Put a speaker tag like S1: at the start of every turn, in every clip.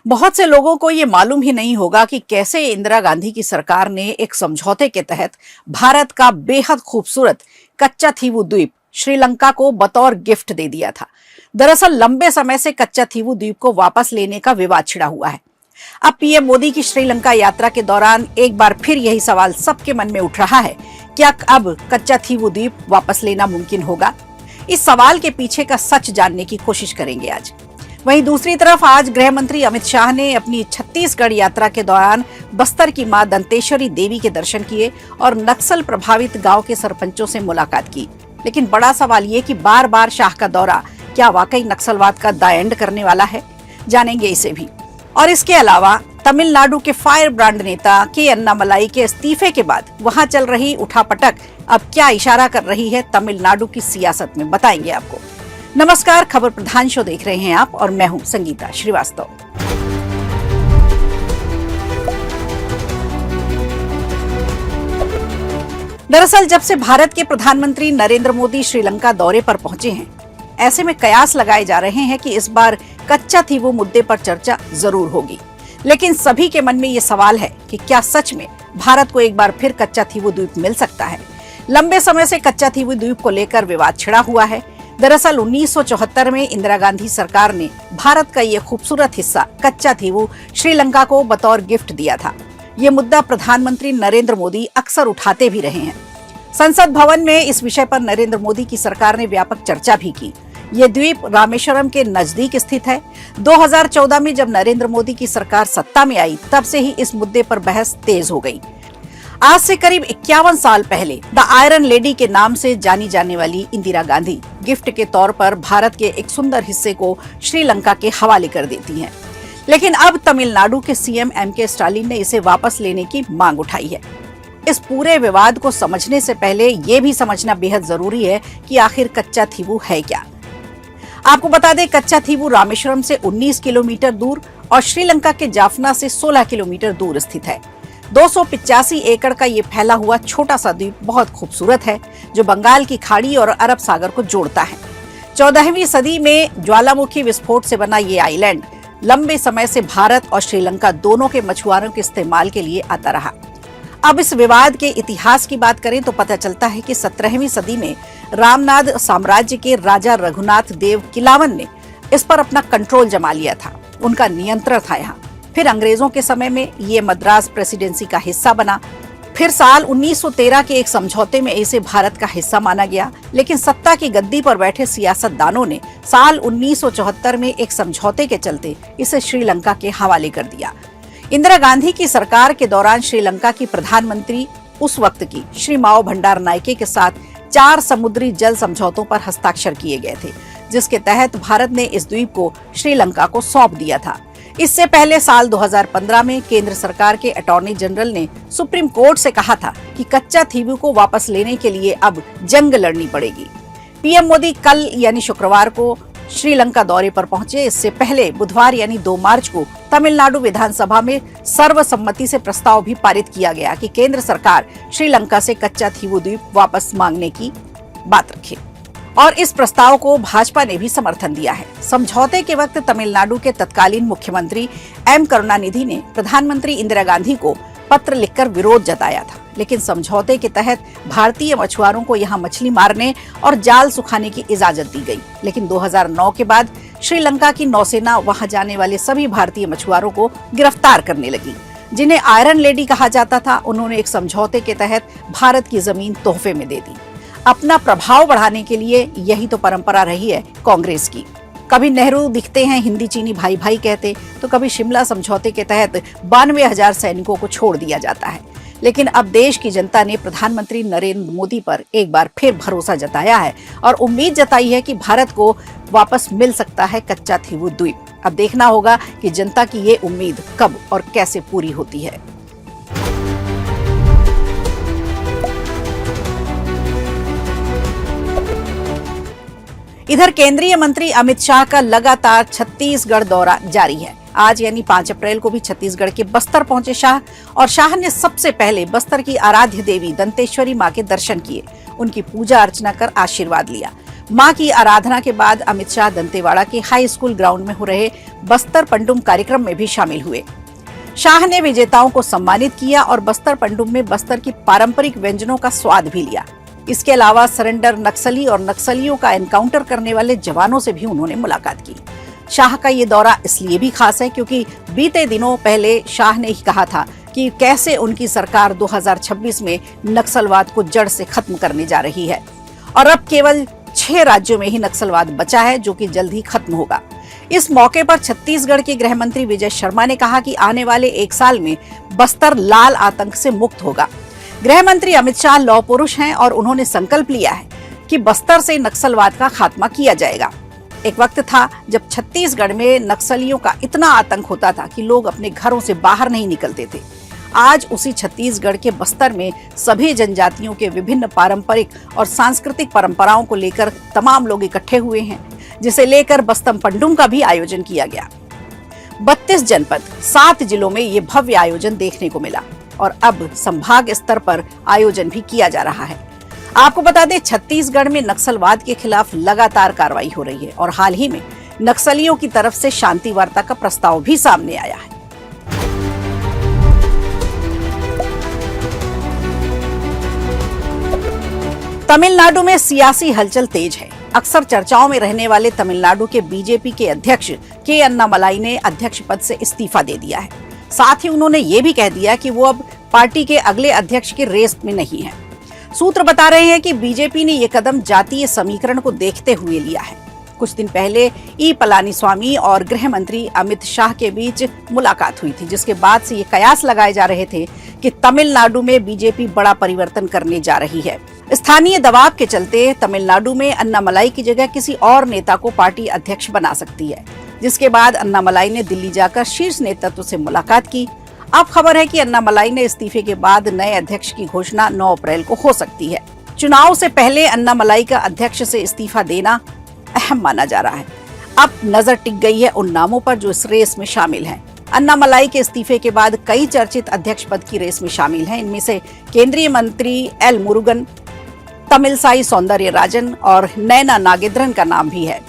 S1: बहुत से लोगों को ये मालूम ही नहीं होगा कि कैसे इंदिरा गांधी की सरकार ने एक समझौते के तहत भारत का बेहद खूबसूरत कच्चा थीवू द्वीप श्रीलंका को बतौर गिफ्ट दे दिया था। दरअसल लंबे समय से कच्चा थीवू द्वीप को वापस लेने का विवाद छिड़ा हुआ है। अब पीएम मोदी की श्रीलंका यात्रा के दौरान एक बार फिर यही सवाल सबके मन में उठ रहा है, क्या अब कच्चा थीवू द्वीप वापस लेना मुमकिन होगा? इस सवाल के पीछे का सच जानने की कोशिश करेंगे आज। वहीं दूसरी तरफ आज गृह मंत्री अमित शाह ने अपनी छत्तीसगढ़ यात्रा के दौरान बस्तर की मां दंतेश्वरी देवी के दर्शन किए और नक्सल प्रभावित गांव के सरपंचों से मुलाकात की। लेकिन बड़ा सवाल ये कि बार बार शाह का दौरा क्या वाकई नक्सलवाद का द एंड करने वाला है? जानेंगे इसे भी। और इसके अलावा तमिलनाडु के फायर ब्रांड नेता के अन्नामलाई के इस्तीफे के बाद वहां चल रही उठापटक अब क्या इशारा कर रही है तमिलनाडु की सियासत में, बताएंगे आपको। नमस्कार, खबर प्रधान शो देख रहे हैं आप और मैं हूं संगीता श्रीवास्तव। दरअसल जब से भारत के प्रधानमंत्री नरेंद्र मोदी श्रीलंका दौरे पर पहुंचे हैं, ऐसे में कयास लगाए जा रहे हैं कि इस बार कच्चा थीवू मुद्दे पर चर्चा जरूर होगी। लेकिन सभी के मन में ये सवाल है कि क्या सच में भारत को एक बार फिर कच्चा थीवू द्वीप मिल सकता है? लंबे समय से कच्चा थीवू द्वीप को लेकर विवाद छिड़ा हुआ है। दरअसल 1974 में इंदिरा गांधी सरकार ने भारत का ये खूबसूरत हिस्सा कच्चा थीवू श्रीलंका को बतौर गिफ्ट दिया था। ये मुद्दा प्रधानमंत्री नरेंद्र मोदी अक्सर उठाते भी रहे हैं। संसद भवन में इस विषय पर नरेंद्र मोदी की सरकार ने व्यापक चर्चा भी की। ये द्वीप रामेश्वरम के नजदीक स्थित है। 2014 में जब नरेंद्र मोदी की सरकार सत्ता में आई, तब से ही इस मुद्दे पर बहस तेज हो गई। आज से करीब 51 साल पहले द आयरन लेडी के नाम से जानी जाने वाली इंदिरा गांधी गिफ्ट के तौर पर भारत के एक सुंदर हिस्से को श्रीलंका के हवाले कर देती हैं। लेकिन अब तमिलनाडु के सीएम एमके स्टालिन ने इसे वापस लेने की मांग उठाई है। इस पूरे विवाद को समझने से पहले ये भी समझना बेहद जरूरी है कि आखिर कच्चा थीवू है क्या। आपको बता दें, कच्चा थीवू रामेश्वरम से 19 किलोमीटर दूर और श्रीलंका के जाफना से 16 किलोमीटर दूर स्थित है। 285 एकड़ का ये फैला हुआ छोटा सा द्वीप बहुत खूबसूरत है, जो बंगाल की खाड़ी और अरब सागर को जोड़ता है। 14वीं सदी में ज्वालामुखी विस्फोट से बना ये आइलैंड लंबे समय से भारत और श्रीलंका दोनों के मछुआरों के इस्तेमाल के लिए आता रहा। अब इस विवाद के इतिहास की बात करें तो पता चलता है कि 17वीं सदी में रामनाद साम्राज्य के राजा रघुनाथ देव किलावन ने इस पर अपना कंट्रोल जमा लिया था। उनका नियंत्रण था यहाँ। फिर अंग्रेजों के समय में ये मद्रास प्रेसिडेंसी का हिस्सा बना। फिर साल 1913 के एक समझौते में इसे भारत का हिस्सा माना गया। लेकिन सत्ता की गद्दी पर बैठे सियासतदानों ने साल 1974 में एक समझौते के चलते इसे श्रीलंका के हवाले कर दिया। इंदिरा गांधी की सरकार के दौरान श्रीलंका की प्रधानमंत्री उस वक्त की श्री माओ भंडार नायके के साथ 4 समुद्री जल समझौतों पर हस्ताक्षर किए गए थे, जिसके तहत भारत ने इस द्वीप को श्रीलंका को सौंप दिया था। इससे पहले साल 2015 में केंद्र सरकार के अटॉर्नी जनरल ने सुप्रीम कोर्ट से कहा था कि कच्चा थीवू को वापस लेने के लिए अब जंग लड़नी पड़ेगी। पीएम मोदी कल यानी शुक्रवार को श्रीलंका दौरे पर पहुंचे। इससे पहले बुधवार यानी 2 मार्च को तमिलनाडु विधानसभा में सर्वसम्मति से प्रस्ताव भी पारित किया गया कि केंद्र सरकार श्रीलंका से कच्चा थीवू द्वीप वापस मांगने की बात रखे, और इस प्रस्ताव को भाजपा ने भी समर्थन दिया है। समझौते के वक्त तमिलनाडु के तत्कालीन मुख्यमंत्री एम करुणानिधि ने प्रधानमंत्री इंदिरा गांधी को पत्र लिखकर विरोध जताया था। लेकिन समझौते के तहत भारतीय मछुआरों को यहां मछली मारने और जाल सुखाने की इजाजत दी गई। लेकिन 2009 के बाद श्रीलंका की नौसेना वहां जाने वाले सभी भारतीय मछुआरों को गिरफ्तार करने लगी, जिन्हें आयरन लेडी कहा जाता था। उन्होंने एक समझौते के तहत भारत की जमीन तोहफे में दे दी। अपना प्रभाव बढ़ाने के लिए यही तो परंपरा रही है कांग्रेस की। कभी नेहरू दिखते हैं हिंदी चीनी भाई भाई कहते, तो कभी शिमला समझौते के तहत 92,000 सैनिकों को छोड़ दिया जाता है। लेकिन अब देश की जनता ने प्रधानमंत्री नरेंद्र मोदी पर एक बार फिर भरोसा जताया है और उम्मीद जताई है कि भारत को वापस मिल सकता है कच्चा थीवू द्वीप। अब देखना होगा कि जनता की ये उम्मीद कब और कैसे पूरी होती है। इधर केंद्रीय मंत्री अमित शाह का लगातार छत्तीसगढ़ दौरा जारी है। आज यानी 5 अप्रैल को भी छत्तीसगढ़ के बस्तर पहुंचे शाह, और शाह ने सबसे पहले बस्तर की आराध्य देवी दंतेश्वरी मां के दर्शन किए, उनकी पूजा अर्चना कर आशीर्वाद लिया। मां की आराधना के बाद अमित शाह दंतेवाड़ा के हाई स्कूल ग्राउंड में हो रहे बस्तर पंडुम कार्यक्रम में भी शामिल हुए। शाह ने विजेताओं को सम्मानित किया और बस्तर पंडुम में बस्तर की पारंपरिक व्यंजनों का स्वाद भी लिया। इसके अलावा सरेंडर नक्सली और नक्सलियों का एनकाउंटर करने वाले जवानों से भी उन्होंने मुलाकात की। शाह का ये दौरा इसलिए भी खास है क्योंकि बीते दिनों पहले शाह ने ही कहा था कि कैसे उनकी सरकार 2026 में नक्सलवाद को जड़ से खत्म करने जा रही है और अब केवल 6 राज्यों में ही नक्सलवाद बचा है जो कि जल्द ही खत्म होगा। इस मौके पर छत्तीसगढ़ के गृह मंत्री विजय शर्मा ने कहा कि आने वाले 1 साल में बस्तर लाल आतंक से मुक्त होगा। गृह मंत्री अमित शाह लौह पुरुष हैं और उन्होंने संकल्प लिया है कि बस्तर से नक्सलवाद का खात्मा किया जाएगा। एक वक्त था जब छत्तीसगढ़ में नक्सलियों का इतना आतंक होता था कि लोग अपने घरों से बाहर नहीं निकलते थे। आज उसी छत्तीसगढ़ के बस्तर में सभी जनजातियों के विभिन्न पारंपरिक और सांस्कृतिक परंपराओं को लेकर तमाम लोग इकट्ठे हुए हैं, जिसे लेकर बस्तर पंडुम का भी आयोजन किया गया। 32 जनपद 7 जिलों में ये भव्य आयोजन देखने को मिला और अब संभाग स्तर पर आयोजन भी किया जा रहा है। आपको बता दें, छत्तीसगढ़ में नक्सलवाद के खिलाफ लगातार कार्रवाई हो रही है और हाल ही में नक्सलियों की तरफ से शांति वार्ता का प्रस्ताव भी सामने आया है। तमिलनाडु में सियासी हलचल तेज है। अक्सर चर्चाओं में रहने वाले तमिलनाडु के बीजेपी के अध्यक्ष के अन्नामलाई ने अध्यक्ष पद से इस्तीफा दे दिया है। साथ ही उन्होंने ये भी कह दिया कि वो अब पार्टी के अगले अध्यक्ष की रेस में नहीं है। सूत्र बता रहे हैं कि बीजेपी ने ये कदम जातीय समीकरण को देखते हुए लिया है। कुछ दिन पहले ई पलानीस्वामी और गृह मंत्री अमित शाह के बीच मुलाकात हुई थी, जिसके बाद से ये कयास लगाए जा रहे थे कि तमिलनाडु में बीजेपी बड़ा परिवर्तन करने जा रही है। स्थानीय दबाव के चलते तमिलनाडु में अन्नामलाई की जगह किसी और नेता को पार्टी अध्यक्ष बना सकती है, जिसके बाद अन्नामलाई ने दिल्ली जाकर शीर्ष नेतृत्व से मुलाकात की। अब खबर है कि अन्नामलाई ने इस्तीफे के बाद नए अध्यक्ष की घोषणा 9 अप्रैल को हो सकती है। चुनाव से पहले अन्नामलाई का अध्यक्ष से इस्तीफा देना अहम माना जा रहा है। अब नजर टिक गई है उन नामों पर जो इस रेस में शामिल हैं। अन्नामलाई के इस्तीफे के बाद कई चर्चित अध्यक्ष पद की रेस में शामिल हैं। इनमें से केंद्रीय मंत्री एल मुरुगन, तमिलसाई सौंदरराजन और नैना नागेंद्रन का नाम भी है।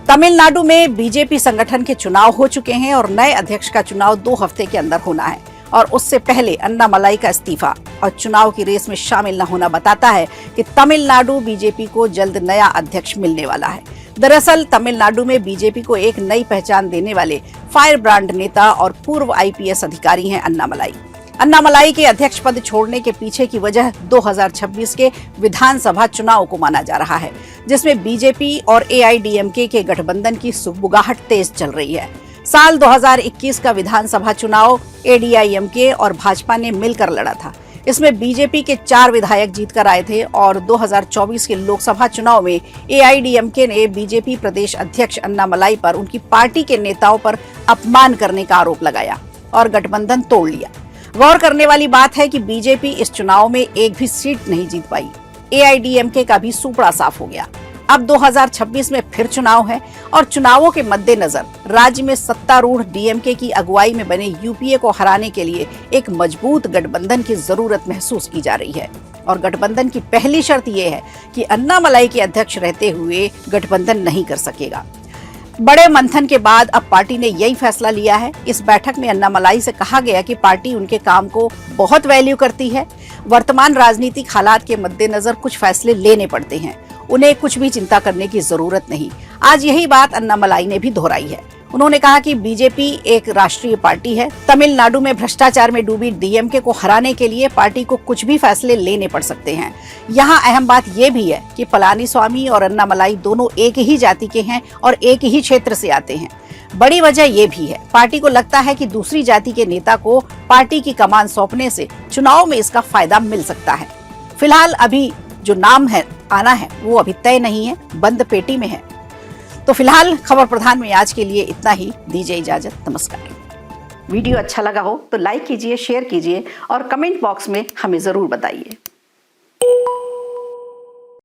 S1: तमिलनाडु में बीजेपी संगठन के चुनाव हो चुके हैं और नए अध्यक्ष का चुनाव 2 हफ्ते के अंदर होना है और उससे पहले अन्नामलाई का इस्तीफा और चुनाव की रेस में शामिल न होना बताता है कि तमिलनाडु बीजेपी को जल्द नया अध्यक्ष मिलने वाला है। दरअसल तमिलनाडु में बीजेपी को एक नई पहचान देने वाले फायर ब्रांड नेता और पूर्व आईपीएस अधिकारी हैं अन्नामलाई। अन्नामलाई के अध्यक्ष पद छोड़ने के पीछे की वजह 2026 के विधानसभा चुनाव को माना जा रहा है, जिसमें बीजेपी और एआईडीएमके के गठबंधन की सुगबुगाहट तेज चल रही है। साल 2021 का विधानसभा चुनाव एडीआईएमके और भाजपा ने मिलकर लड़ा था। इसमें बीजेपी के 4 विधायक जीतकर आए थे और 2024 के लोकसभा चुनाव में एआईडीएमके ने बीजेपी प्रदेश अध्यक्ष अन्नामलाई पर उनकी पार्टी के नेताओं पर अपमान करने का आरोप लगाया और गठबंधन तोड़ लिया। गौर करने वाली बात है कि बीजेपी इस चुनाव में एक भी सीट नहीं जीत पाई। एआईडीएमके का भी सूपड़ा साफ हो गया। अब 2026 में फिर चुनाव है और चुनावों के मद्देनजर राज्य में सत्तारूढ़ डीएमके की अगुवाई में बने यूपीए को हराने के लिए एक मजबूत गठबंधन की जरूरत महसूस की जा रही है और गठबंधन की पहली शर्त यह है कि अन्नामलाई के अध्यक्ष रहते हुए गठबंधन नहीं कर सकेगा। बड़े मंथन के बाद अब पार्टी ने यही फैसला लिया है। इस बैठक में अन्नामलाई से कहा गया कि पार्टी उनके काम को बहुत वैल्यू करती है। वर्तमान राजनीतिक हालात के मद्देनजर कुछ फैसले लेने पड़ते हैं, उन्हें कुछ भी चिंता करने की जरूरत नहीं। आज यही बात अन्नामलाई ने भी दोहराई है। उन्होंने कहा कि बीजेपी एक राष्ट्रीय पार्टी है। तमिलनाडु में भ्रष्टाचार में डूबी डीएमके को हराने के लिए पार्टी को कुछ भी फैसले लेने पड़ सकते हैं। यहाँ अहम बात यह भी है कि पलानीस्वामी और अन्नामलाई दोनों एक ही जाति के हैं और एक ही क्षेत्र से आते हैं। बड़ी वजह यह भी है, पार्टी को लगता है कि दूसरी जाति के नेता को पार्टी की कमान सौंपने से चुनाव में इसका फायदा मिल सकता है। फिलहाल अभी जो नाम है आना है वो अभी तय नहीं है, बंद पेटी में है। तो फिलहाल खबर प्रधान में आज के लिए इतना ही। दीजिए इजाजत, नमस्कार। वीडियो अच्छा लगा हो तो लाइक कीजिए, शेयर कीजिए और कमेंट बॉक्स में हमें जरूर बताइए।